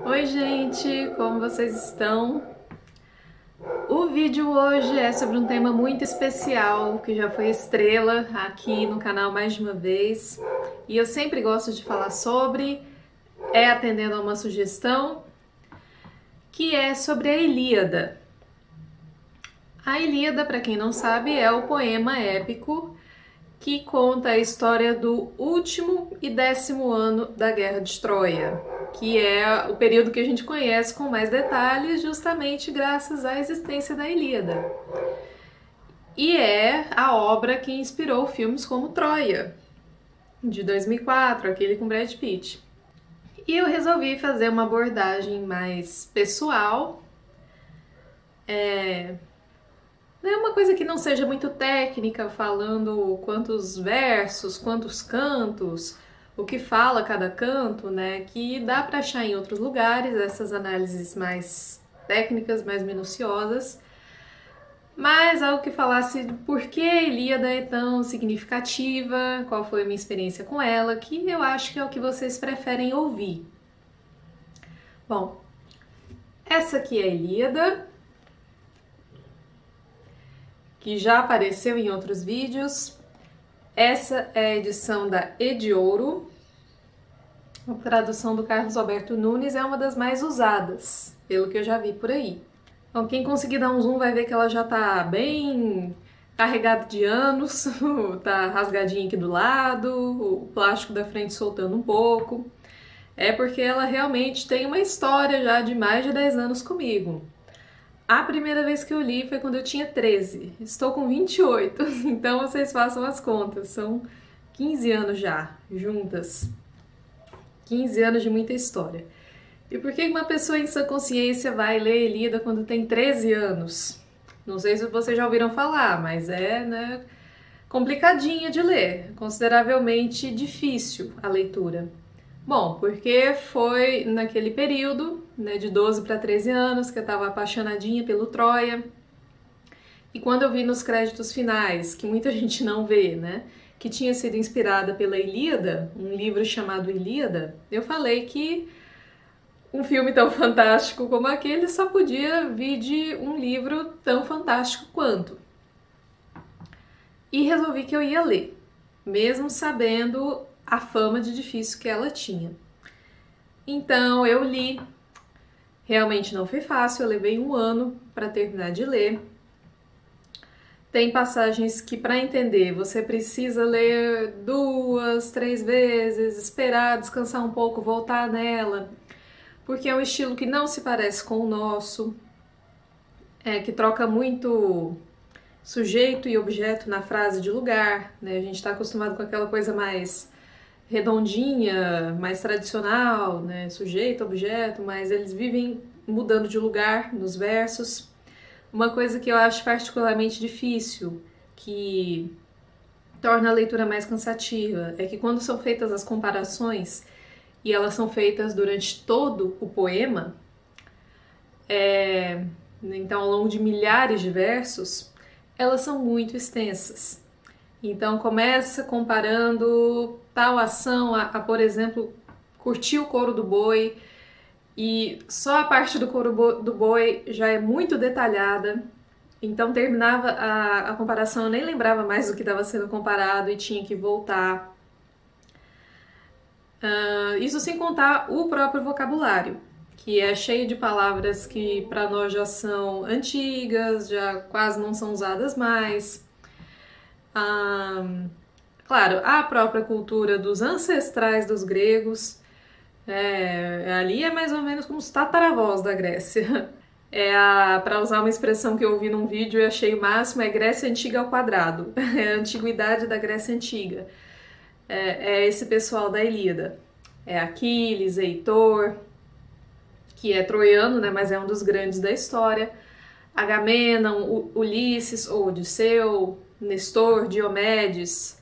Oi, gente, como vocês estão? O vídeo hoje é sobre um tema muito especial que já foi estrela aqui no canal mais de uma vez e eu sempre gosto de falar sobre, atendendo a uma sugestão, que é sobre a Ilíada. A Ilíada, para quem não sabe, é o poema épico que conta a história do último e 10º ano da Guerra de Troia, que é o período que a gente conhece com mais detalhes justamente graças à existência da Ilíada. E é a obra que inspirou filmes como Troia, de 2004, aquele com Brad Pitt. E eu resolvi fazer uma abordagem mais pessoal, uma coisa que não seja muito técnica, falando quantos versos, quantos cantos, o que fala cada canto, né? Que dá para achar em outros lugares, essas análises mais técnicas, mais minuciosas. Mas algo que falasse por que a Ilíada é tão significativa, qual foi a minha experiência com ela, que eu acho que é o que vocês preferem ouvir. Bom, essa aqui é a Ilíada, que já apareceu em outros vídeos. Essa é a edição da Ediouro. A tradução do Carlos Alberto Nunes é uma das mais usadas, pelo que eu já vi por aí. Então, quem conseguir dar um zoom vai ver que ela já tá bem carregada de anos, tá rasgadinha aqui do lado, o plástico da frente soltando um pouco. É porque ela realmente tem uma história já de mais de 10 anos comigo. A primeira vez que eu li foi quando eu tinha 13, estou com 28, então vocês façam as contas, são 15 anos já, juntas. 15 anos de muita história. E por que uma pessoa em sã consciência vai ler Ilíada quando tem 13 anos? Não sei se vocês já ouviram falar, mas é complicadinha de ler, consideravelmente difícil a leitura. Bom, porque foi naquele período, de 12 para 13 anos, que eu estava apaixonadinha pelo Troia. E quando eu vi nos créditos finais, que muita gente não vê, que tinha sido inspirada pela Ilíada, um livro chamado Ilíada, eu falei que um filme tão fantástico como aquele só podia vir de um livro tão fantástico quanto. E resolvi que eu ia ler, mesmo sabendo a fama de difícil que ela tinha. Então eu li, realmente não foi fácil, eu levei 1 ano para terminar de ler. Tem passagens que para entender você precisa ler 2, 3 vezes, esperar, descansar um pouco, voltar nela, porque é um estilo que não se parece com o nosso, que troca muito sujeito e objeto na frase de lugar, A gente está acostumado com aquela coisa mais redondinha, mais tradicional, sujeito, objeto, mas eles vivem mudando de lugar nos versos. Uma coisa que eu acho particularmente difícil, que torna a leitura mais cansativa, é que quando são feitas as comparações, e elas são feitas durante todo o poema, então ao longo de milhares de versos, elas são muito extensas. Então começa comparando tal ação por exemplo, curtir o couro do boi, e só a parte do couro do boi já é muito detalhada. Então terminava a comparação, eu nem lembrava mais do que estava sendo comparado e tinha que voltar. Isso sem contar o próprio vocabulário, que é cheio de palavras que para nós já são antigas, já quase não são usadas mais. Claro, a própria cultura dos ancestrais dos gregos, ali é mais ou menos como os tataravós da Grécia. Para usar uma expressão que eu ouvi num vídeo e achei o máximo, é Grécia Antiga ao quadrado, é a antiguidade da Grécia Antiga. É esse pessoal da Ilíada. É Aquiles, Heitor, que é troiano, mas é um dos grandes da história. Agamenon, Ulisses, ou Odisseu, Nestor, Diomedes.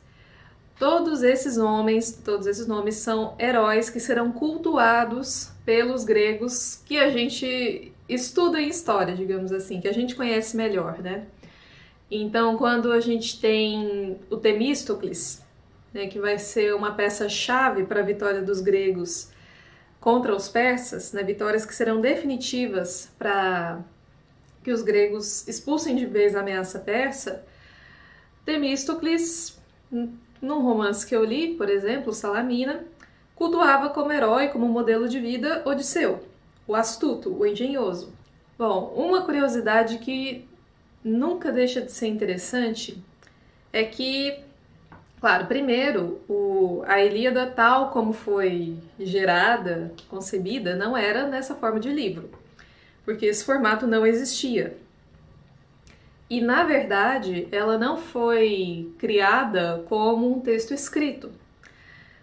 Todos esses nomes são heróis que serão cultuados pelos gregos que a gente estuda em história, digamos assim, que a gente conhece melhor, Então, quando a gente tem o Temístocles, que vai ser uma peça-chave para a vitória dos gregos contra os persas, né, vitórias que serão definitivas para que os gregos expulsem de vez a ameaça persa, Temístocles, num romance que eu li, por exemplo, Salamina, cultuava como herói, como modelo de vida, Odisseu, o astuto, o engenhoso. Bom, uma curiosidade que nunca deixa de ser interessante é que, claro, primeiro, a Ilíada, tal como foi gerada, concebida, não era nessa forma de livro, porque esse formato não existia. E, na verdade, ela não foi criada como um texto escrito.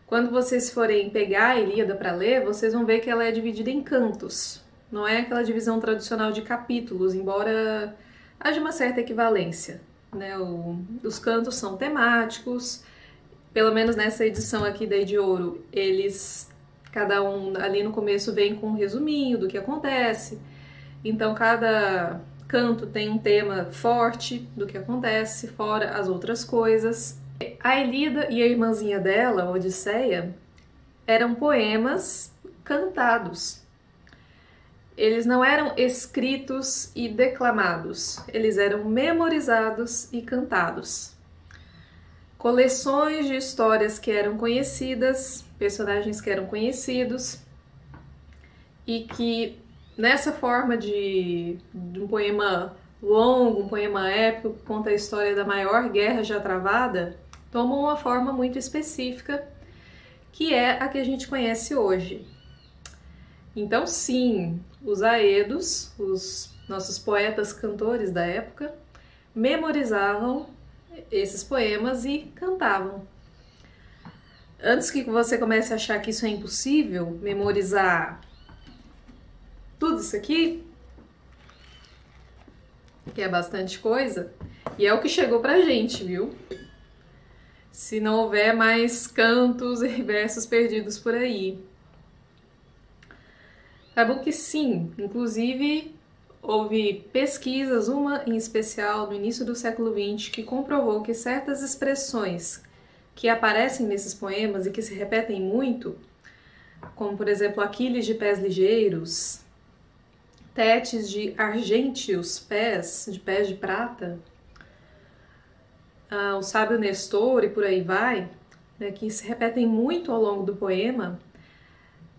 Quando vocês forem pegar a Ilíada para ler, vocês vão ver que ela é dividida em cantos. Não é aquela divisão tradicional de capítulos, embora haja uma certa equivalência, né? Os cantos são temáticos, pelo menos nessa edição aqui da Ediouro, cada um ali no começo vem com um resuminho do que acontece. Então, cada canto tem um tema forte do que acontece, fora as outras coisas. A Ilíada e a irmãzinha dela, a Odisseia, eram poemas cantados. Eles não eram escritos e declamados, eles eram memorizados e cantados. Coleções de histórias que eram conhecidas, personagens que eram conhecidos, e que nessa forma de um poema longo, um poema épico que conta a história da maior guerra já travada, tomam uma forma muito específica, que é a que a gente conhece hoje. Então, sim, os aedos, os nossos poetas cantores da época, memorizavam esses poemas e cantavam. Antes que você comece a achar que isso é impossível, memorizar tudo isso aqui, que é bastante coisa, e é o que chegou pra gente, viu? Se não houver mais cantos e versos perdidos por aí. Tá bom que sim, inclusive houve pesquisas, uma em especial no início do século XX, que comprovou que certas expressões que aparecem nesses poemas e que se repetem muito, como por exemplo Aquiles de pés ligeiros, Tétis de argênteos pés, de pés de prata, o sábio Nestor e por aí vai, né, que se repetem muito ao longo do poema,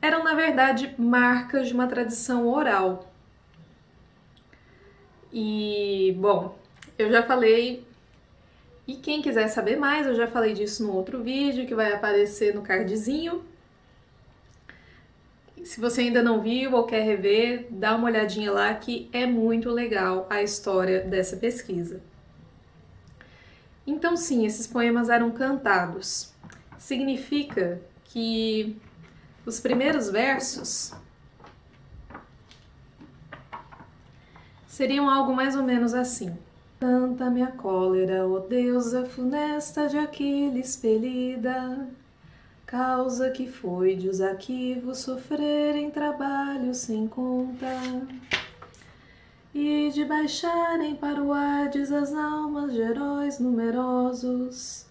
eram na verdade marcas de uma tradição oral. E, bom, eu já falei, e quem quiser saber mais, eu já falei disso no outro vídeo que vai aparecer no cardzinho. Se você ainda não viu ou quer rever, dá uma olhadinha lá que é muito legal a história dessa pesquisa. Então sim, esses poemas eram cantados. Significa que os primeiros versos seriam algo mais ou menos assim. Canta-me a cólera, ó deusa funesta de Aquiles expelida, causa que foi de os aquivos sofrerem trabalho sem conta, e de baixarem para o Hades as almas de heróis numerosos,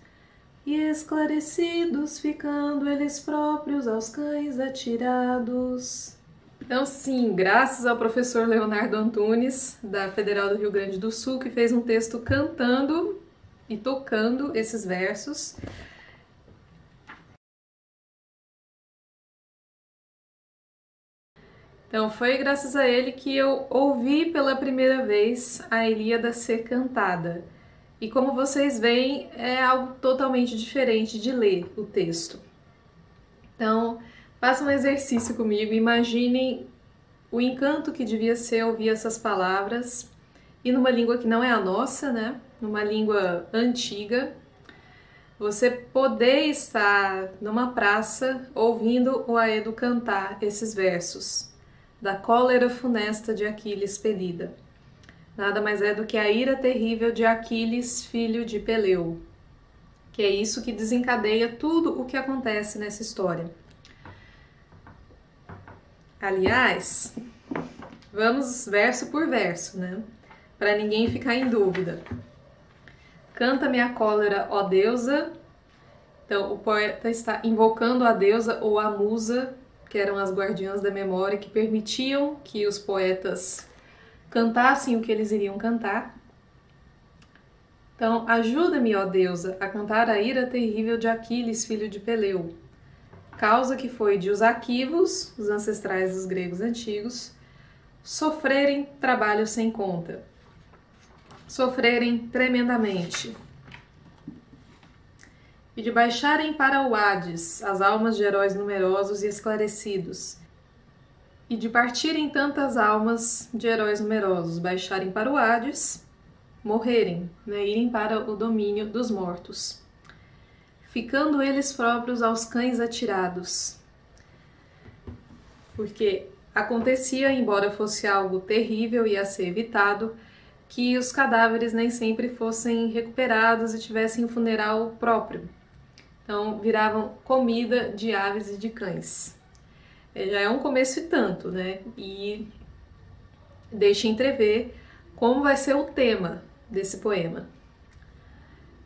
e esclarecidos ficando eles próprios aos cães atirados. Então sim, graças ao professor Leonardo Antunes, da Federal do Rio Grande do Sul, que fez um texto cantando e tocando esses versos. Então foi graças a ele que eu ouvi pela primeira vez a Ilíada ser cantada. E como vocês veem, é algo totalmente diferente de ler o texto. Então, façam um exercício comigo, imaginem o encanto que devia ser ouvir essas palavras, e numa língua que não é a nossa, né? Numa língua antiga, você poder estar numa praça ouvindo o Aedo cantar esses versos da cólera funesta de Aquiles expelida. Nada mais é do que a ira terrível de Aquiles, filho de Peleu, que é isso que desencadeia tudo o que acontece nessa história. Aliás, vamos verso por verso, né? Para ninguém ficar em dúvida. Canta-me a cólera, ó deusa. Então, o poeta está invocando a deusa ou a musa, que eram as guardiãs da memória, que permitiam que os poetas cantassem o que eles iriam cantar. Então, ajuda-me, ó deusa, a cantar a ira terrível de Aquiles, filho de Peleu, causa que foi de os aquivos, os ancestrais dos gregos antigos, sofrerem trabalho sem conta, sofrerem tremendamente, e de baixarem para o Hades as almas de heróis numerosos e esclarecidos, e de partirem tantas almas de heróis numerosos, baixarem para o Hades, morrerem, né, irem para o domínio dos mortos, ficando eles próprios aos cães atirados. Porque acontecia, embora fosse algo terrível e a ser evitado, que os cadáveres nem sempre fossem recuperados e tivessem um funeral próprio. Então, viravam comida de aves e de cães. Já é um começo e tanto, né? E deixa entrever como vai ser o tema desse poema.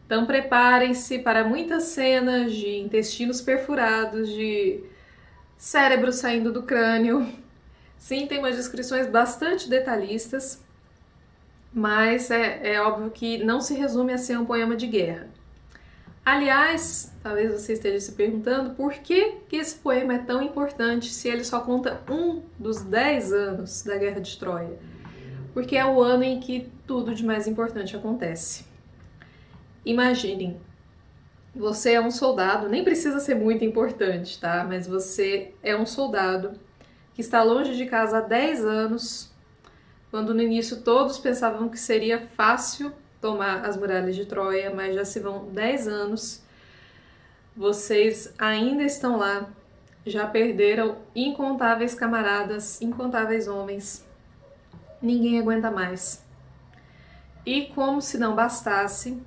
Então, preparem-se para muitas cenas de intestinos perfurados, de cérebro saindo do crânio. Sim, tem umas descrições bastante detalhistas, mas é óbvio que não se resume a ser um poema de guerra. Aliás, talvez você esteja se perguntando por que esse poema é tão importante se ele só conta um dos 10 anos da Guerra de Troia. Porque é o ano em que tudo de mais importante acontece. Imaginem, você é um soldado, nem precisa ser muito importante, tá? Mas você é um soldado que está longe de casa há 10 anos, quando no início todos pensavam que seria fácil tomar as muralhas de Troia, mas já se vão 10 anos, vocês ainda estão lá, já perderam incontáveis camaradas, incontáveis homens, ninguém aguenta mais. E como se não bastasse,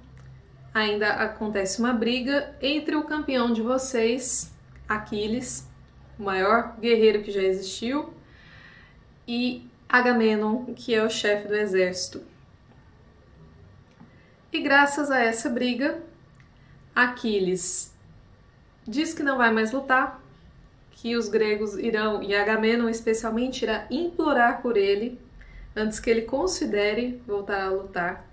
ainda acontece uma briga entre o campeão de vocês, Aquiles, o maior guerreiro que já existiu, e Agamenon, que é o chefe do exército. E graças a essa briga, Aquiles diz que não vai mais lutar, que os gregos irão, e Agamenon especialmente, irá implorar por ele, antes que ele considere voltar a lutar.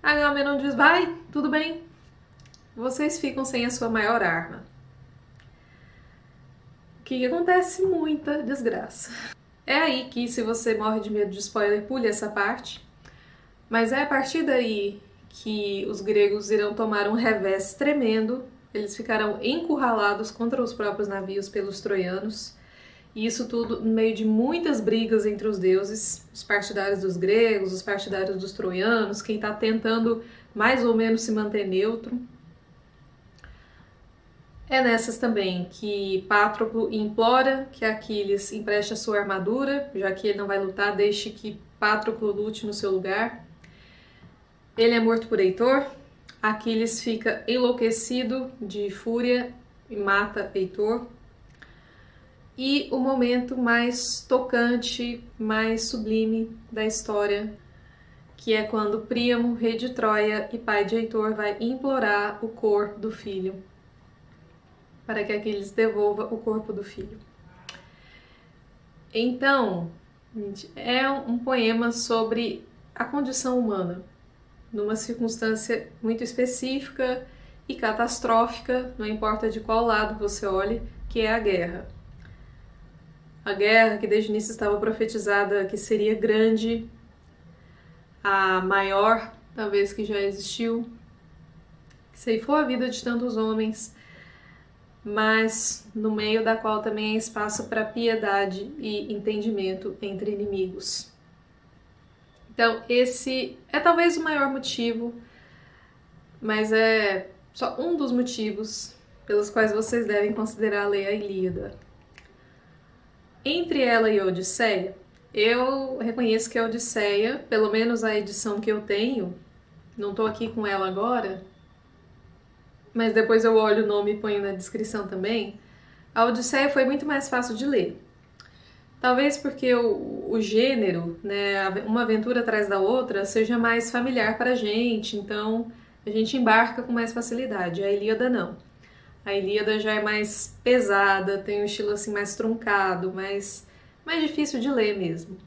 Agamenon diz, vai, tudo bem, vocês ficam sem a sua maior arma. O que acontece? Muita desgraça. É aí que, se você morre de medo de spoiler, pule essa parte. Mas é a partir daí que os gregos irão tomar um revés tremendo, eles ficarão encurralados contra os próprios navios pelos troianos, e isso tudo no meio de muitas brigas entre os deuses, os partidários dos gregos, os partidários dos troianos, quem está tentando mais ou menos se manter neutro. É nessas também que Patroclo implora que Aquiles empreste a sua armadura, já que ele não vai lutar, deixe que Patroclo lute no seu lugar. Ele é morto por Heitor, Aquiles fica enlouquecido de fúria e mata Heitor. E o momento mais tocante, mais sublime da história, que é quando Príamo, rei de Troia e pai de Heitor, vai implorar o corpo do filho, para que Aquiles devolva o corpo do filho. Então, gente, é um poema sobre a condição humana, numa circunstância muito específica e catastrófica, não importa de qual lado você olhe, que é a guerra. A guerra que desde o início estava profetizada que seria grande, a maior, talvez, que já existiu, que ceifou a vida de tantos homens, mas no meio da qual também há espaço para piedade e entendimento entre inimigos. Então, esse é talvez o maior motivo, mas é só um dos motivos pelos quais vocês devem considerar ler a Ilíada. Entre ela e a Odisseia, eu reconheço que a Odisseia, pelo menos a edição que eu tenho, não estou aqui com ela agora, mas depois eu olho o nome e ponho na descrição também, a Odisseia foi muito mais fácil de ler. Talvez porque o gênero, né, uma aventura atrás da outra, seja mais familiar para a gente, então a gente embarca com mais facilidade. A Ilíada não. A Ilíada já é mais pesada, tem um estilo assim mais truncado, mais difícil de ler mesmo.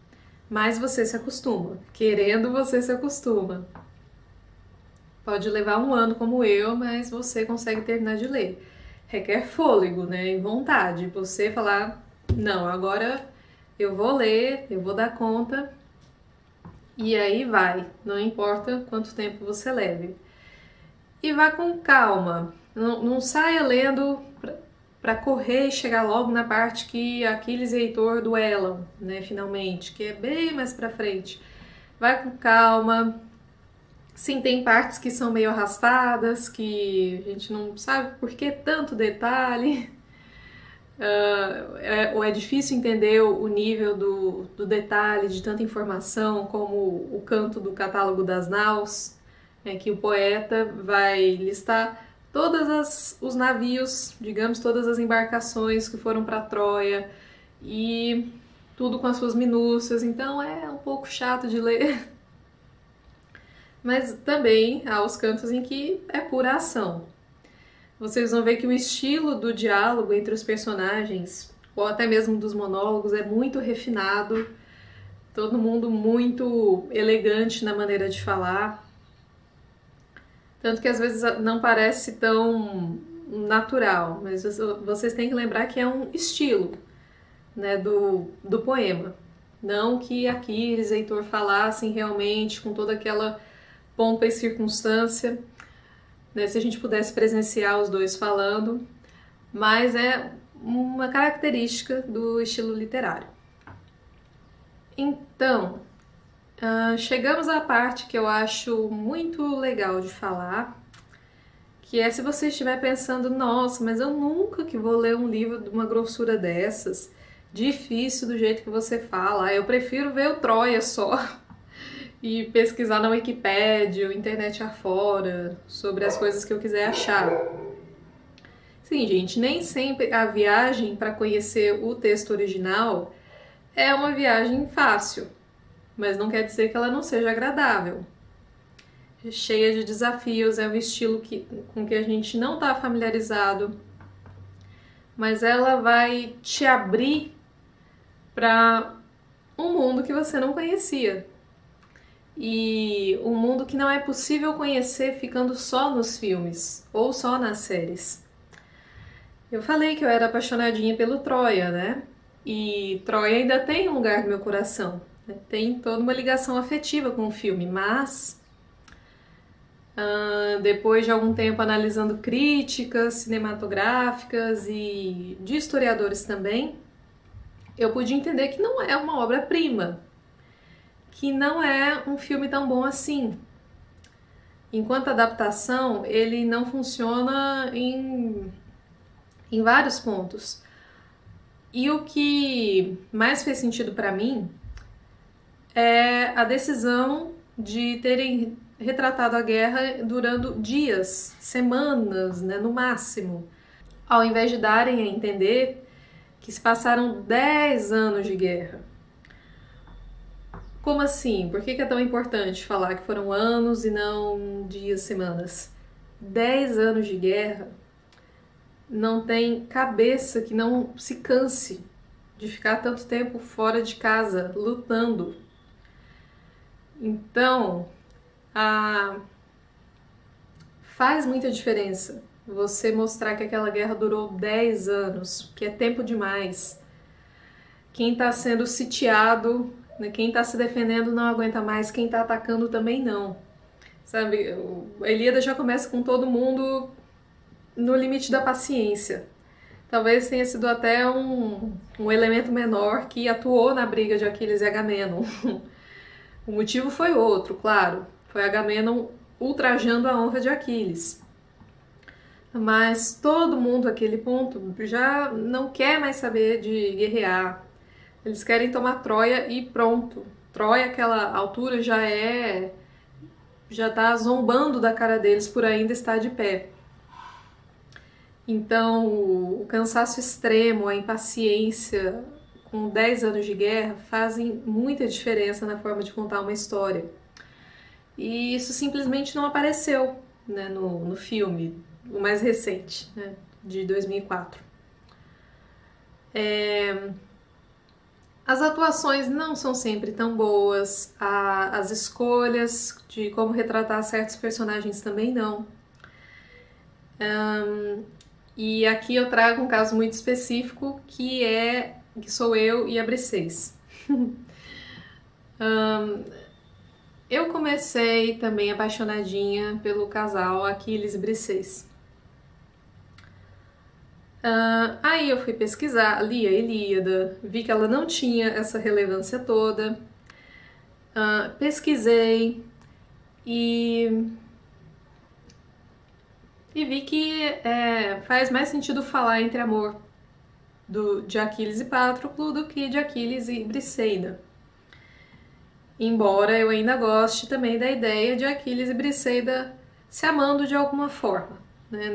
Mas você se acostuma, querendo você se acostuma. Pode levar um ano como eu, mas você consegue terminar de ler. Requer fôlego, né? E vontade. Você falar, não, agora eu vou ler, eu vou dar conta. E aí vai, não importa quanto tempo você leve. E vá com calma. Não saia lendo para correr e chegar logo na parte que Aquiles e Heitor duelam, né, finalmente, que é bem mais pra frente. Vai com calma. Sim, tem partes que são meio arrastadas, que a gente não sabe por que tanto detalhe, ou é difícil entender o nível do detalhe, de tanta informação, como o canto do catálogo das naus, que o poeta vai listar todos os navios, digamos, todas as embarcações que foram para Troia, e tudo com as suas minúcias, então é um pouco chato de ler. Mas também há os cantos em que é pura ação. Vocês vão ver que o estilo do diálogo entre os personagens, ou até mesmo dos monólogos, é muito refinado, todo mundo muito elegante na maneira de falar. Tanto que às vezes não parece tão natural, mas vocês têm que lembrar que é um estilo, né, do poema. Não que Aquiles e Heitor falassem realmente com toda aquela pompa e circunstância, né, se a gente pudesse presenciar os dois falando, mas é uma característica do estilo literário. Então, chegamos à parte que eu acho muito legal de falar, que é se você estiver pensando, nossa, mas eu nunca que vou ler um livro de uma grossura dessas, difícil do jeito que você fala, eu prefiro ver o Troia só e pesquisar na Wikipédia ou internet afora sobre as coisas que eu quiser achar. Sim, gente, nem sempre a viagem para conhecer o texto original é uma viagem fácil, mas não quer dizer que ela não seja agradável. Cheia de desafios, é um estilo com que a gente não está familiarizado, mas ela vai te abrir para um mundo que você não conhecia. E um mundo que não é possível conhecer ficando só nos filmes ou só nas séries. Eu falei que eu era apaixonadinha pelo Troia, né? E Troia ainda tem um lugar no meu coração, né? Tem toda uma ligação afetiva com o filme, mas depois de algum tempo analisando críticas cinematográficas e de historiadores também, eu pude entender que não é uma obra-prima, que não é um filme tão bom assim. Enquanto adaptação, ele não funciona em vários pontos. E o que mais fez sentido para mim é a decisão de terem retratado a guerra durando dias, semanas, né, no máximo, ao invés de darem a entender que se passaram 10 anos de guerra. Como assim? Por que é tão importante falar que foram anos e não dias, semanas? 10 anos de guerra não tem cabeça que não se canse de ficar tanto tempo fora de casa, lutando. Então, faz muita diferença você mostrar que aquela guerra durou 10 anos, que é tempo demais. Quem está sendo sitiado, né, quem está se defendendo não aguenta mais, quem está atacando também não. Sabe, a Ilíada já começa com todo mundo no limite da paciência. Talvez tenha sido até um elemento menor que atuou na briga de Aquiles e Agamenon. O motivo foi outro, claro. Foi Agamenon ultrajando a honra de Aquiles. Mas todo mundo àquele ponto já não quer mais saber de guerrear. Eles querem tomar Troia e pronto. Troia, àquela altura, já tá zombando da cara deles por ainda estar de pé. Então, o cansaço extremo, a impaciência com 10 anos de guerra fazem muita diferença na forma de contar uma história. E isso simplesmente não apareceu, né, no filme, o mais recente, né, de 2004. As atuações não são sempre tão boas, as escolhas de como retratar certos personagens também não. E aqui eu trago um caso muito específico, que sou eu e a Briseis. Eu comecei também apaixonadinha pelo casal Aquiles e Briseis. Aí eu fui pesquisar, li a Ilíada, vi que ela não tinha essa relevância toda, pesquisei e vi que faz mais sentido falar entre amor de Aquiles e Patroclo do que de Aquiles e Briseida. Embora eu ainda goste também da ideia de Aquiles e Briseida se amando de alguma forma, né?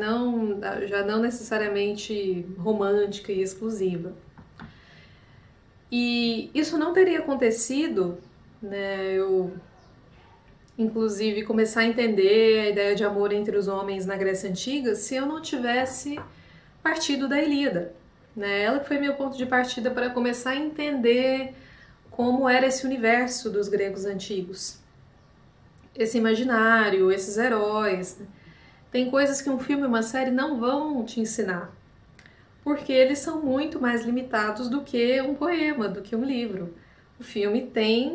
Já não necessariamente romântica e exclusiva. E isso não teria acontecido, né? Eu, inclusive, começar a entender a ideia de amor entre os homens na Grécia Antiga se eu não tivesse partido da Ilíada, né? Ela foi meu ponto de partida para começar a entender como era esse universo dos gregos antigos. Esse imaginário, esses heróis. Tem coisas que um filme e uma série não vão te ensinar, porque eles são muito mais limitados do que um poema, do que um livro. O filme tem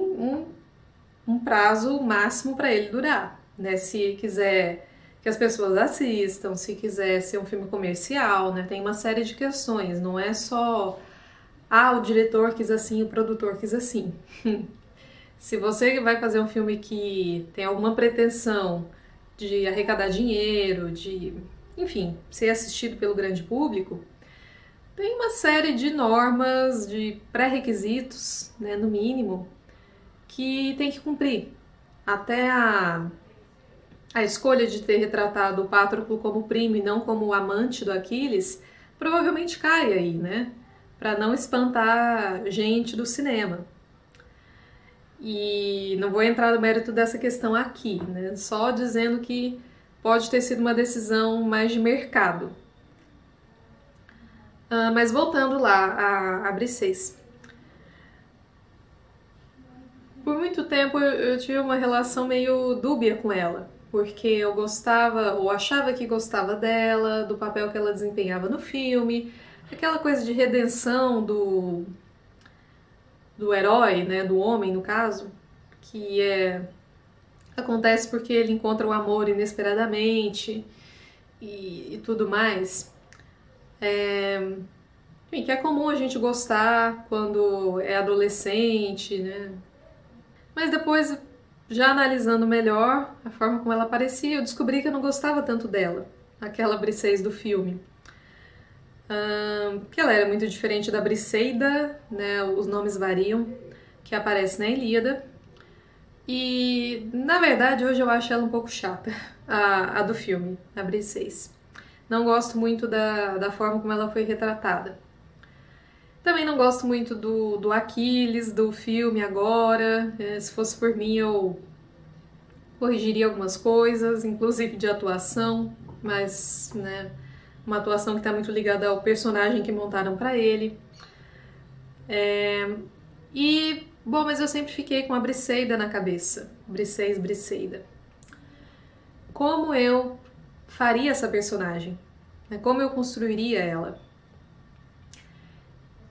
um prazo máximo para ele durar, né? Se quiser que as pessoas assistam, se quiser ser um filme comercial, né? Tem uma série de questões, não é só o diretor quis assim, o produtor quis assim. Se você vai fazer um filme que tem alguma pretensão de arrecadar dinheiro, enfim, ser assistido pelo grande público, tem uma série de normas, de pré-requisitos, né, no mínimo, que tem que cumprir. Até a escolha de ter retratado o Patroclo como primo e não como amante do Aquiles provavelmente cai aí, né? Para não espantar gente do cinema. E não vou entrar no mérito dessa questão aqui, né? Só dizendo que pode ter sido uma decisão mais de mercado. Mas voltando lá a Briseis. Por muito tempo eu tive uma relação meio dúbia com ela, porque eu gostava ou achava que gostava dela, do papel que ela desempenhava no filme, aquela coisa de redenção do herói, né, do homem no caso, que acontece porque ele encontra o amor inesperadamente e tudo mais. Enfim, que é comum a gente gostar quando é adolescente, né? Mas depois, já analisando melhor a forma como ela aparecia, eu descobri que eu não gostava tanto dela, aquela Briseis do filme. Que ela era muito diferente da Briseida, né? Os nomes variam, que aparece na Ilíada. E, na verdade, hoje eu acho ela um pouco chata, a do filme, a Briseis. Não gosto muito da forma como ela foi retratada. Também não gosto muito do Aquiles, do filme agora. Se fosse por mim, eu corrigiria algumas coisas, inclusive de atuação, mas, né, uma atuação que está muito ligada ao personagem que montaram para ele. Bom, mas eu sempre fiquei com a Briseida na cabeça. Briseis, Briseida. Como eu faria essa personagem? Como eu construiria ela?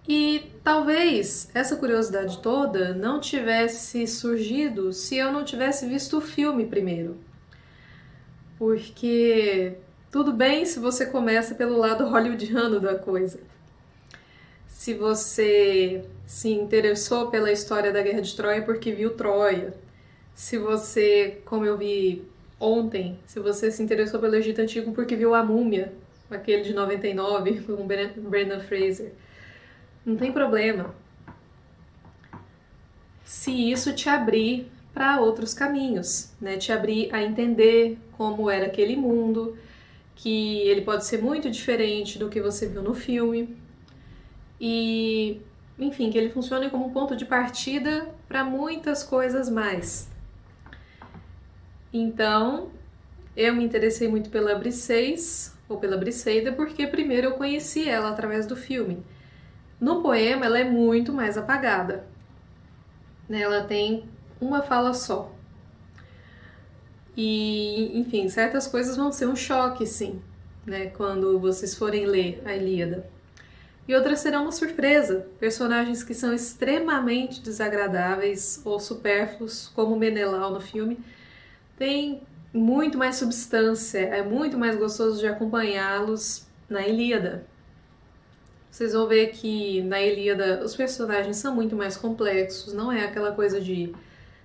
E talvez essa curiosidade toda não tivesse surgido se eu não tivesse visto o filme primeiro. Porque tudo bem se você começa pelo lado hollywoodiano da coisa. Se você se interessou pela história da Guerra de Troia porque viu Troia. Se você, como eu vi ontem, se você se interessou pelo Egito Antigo porque viu A Múmia, aquele de 99, com o Brendan Fraser. Não tem problema. Se isso te abrir para outros caminhos, né? Te abrir a entender como era aquele mundo, que ele pode ser muito diferente do que você viu no filme. E, enfim, que ele funcione como um ponto de partida para muitas coisas mais. Então, eu me interessei muito pela Briseis ou pela Briseida, porque primeiro eu conheci ela através do filme. No poema, ela é muito mais apagada, né? Ela tem uma fala só. E, enfim, certas coisas vão ser um choque, sim, né? Quando vocês forem ler a Ilíada. E outras serão uma surpresa. Personagens que são extremamente desagradáveis ou supérfluos, como Menelau no filme, têm muito mais substância, é muito mais gostoso de acompanhá-los na Ilíada. Vocês vão ver que na Ilíada os personagens são muito mais complexos, não é aquela coisa de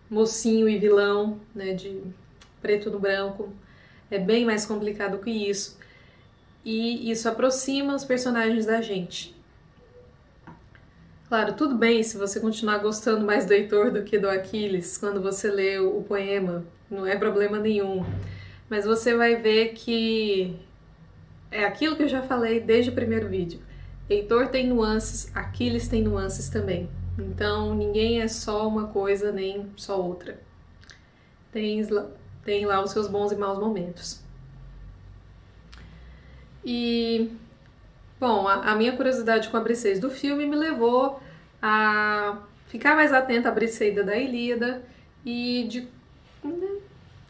mocinho e vilão, né, de preto no branco. É bem mais complicado que isso. E isso aproxima os personagens da gente. Claro, tudo bem se você continuar gostando mais do Heitor do que do Aquiles quando você lê o poema, não é problema nenhum. Mas você vai ver que é aquilo que eu já falei desde o primeiro vídeo. Heitor tem nuances, Aquiles tem nuances também. Então ninguém é só uma coisa nem só outra. Tem lá os seus bons e maus momentos. E, bom, a minha curiosidade com a Briseis do filme me levou a ficar mais atenta à Briseida da Ilíada e de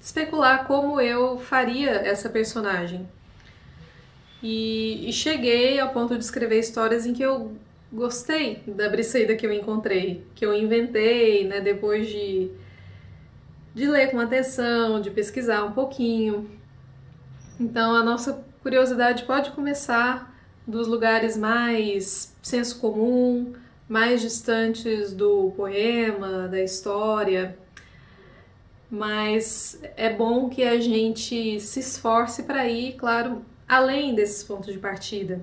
especular como eu faria essa personagem. E cheguei ao ponto de escrever histórias em que eu gostei da Briseida que eu encontrei, que eu inventei, né, depois de ler com atenção, de pesquisar um pouquinho. Então a nossa curiosidade pode começar dos lugares mais senso comum, mais distantes do poema, da história, mas é bom que a gente se esforce para ir, claro, além desses pontos de partida,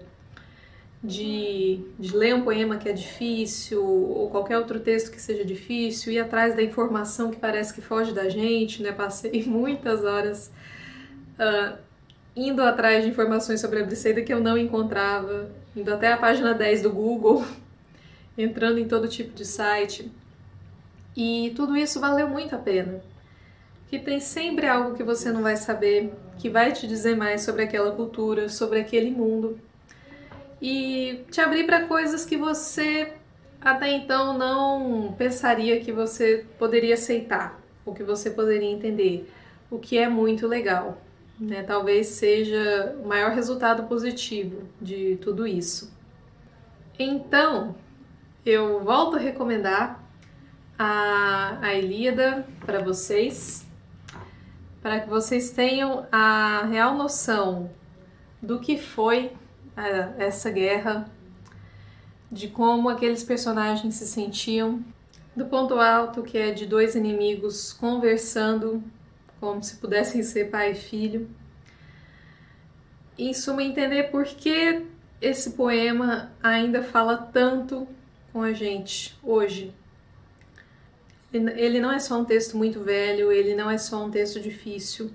de ler um poema que é difícil, ou qualquer outro texto que seja difícil, ir atrás da informação que parece que foge da gente, né? Passei muitas horas indo atrás de informações sobre a Briseida que eu não encontrava, indo até a página 10 do Google, entrando em todo tipo de site. E tudo isso valeu muito a pena. Que tem sempre algo que você não vai saber, que vai te dizer mais sobre aquela cultura, sobre aquele mundo. E te abrir para coisas que você até então não pensaria que você poderia aceitar, ou que você poderia entender, o que é muito legal, né? Talvez seja o maior resultado positivo de tudo isso. Então, eu volto a recomendar a Ilíada para vocês, para que vocês tenham a real noção do que foi essa guerra, de como aqueles personagens se sentiam, do ponto alto que é de dois inimigos conversando como se pudessem ser pai e filho. Em suma, entender por que esse poema ainda fala tanto com a gente hoje. Ele não é só um texto muito velho, ele não é só um texto difícil.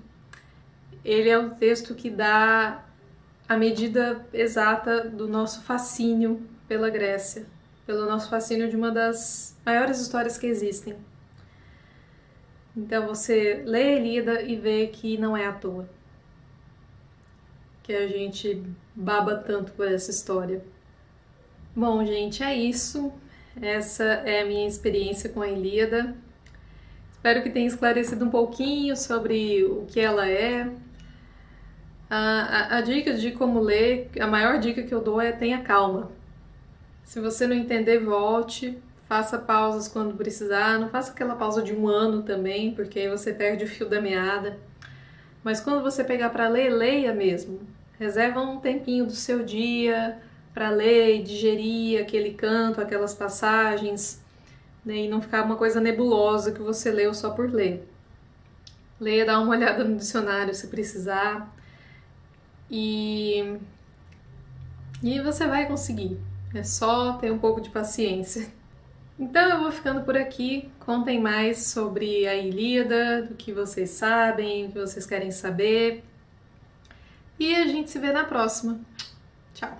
Ele é um texto que dá a medida exata do nosso fascínio pela Grécia, pelo nosso fascínio de uma das maiores histórias que existem. Então você lê a Ilíada e vê que não é à toa que a gente baba tanto por essa história. Bom, gente, é isso. Essa é a minha experiência com a Ilíada. Espero que tenha esclarecido um pouquinho sobre o que ela é. A dica de como ler, a maior dica que eu dou é tenha calma. Se você não entender, volte, faça pausas quando precisar. Não faça aquela pausa de 1 ano também, porque aí você perde o fio da meada. Mas quando você pegar para ler, leia mesmo. Reserva um tempinho do seu dia para ler e digerir aquele canto, aquelas passagens, né, e não ficar uma coisa nebulosa que você leu só por ler. Leia, dá uma olhada no dicionário se precisar e você vai conseguir. É só ter um pouco de paciência. Então eu vou ficando por aqui. Contem mais sobre a Ilíada, do que vocês sabem, o que vocês querem saber. E a gente se vê na próxima. Tchau!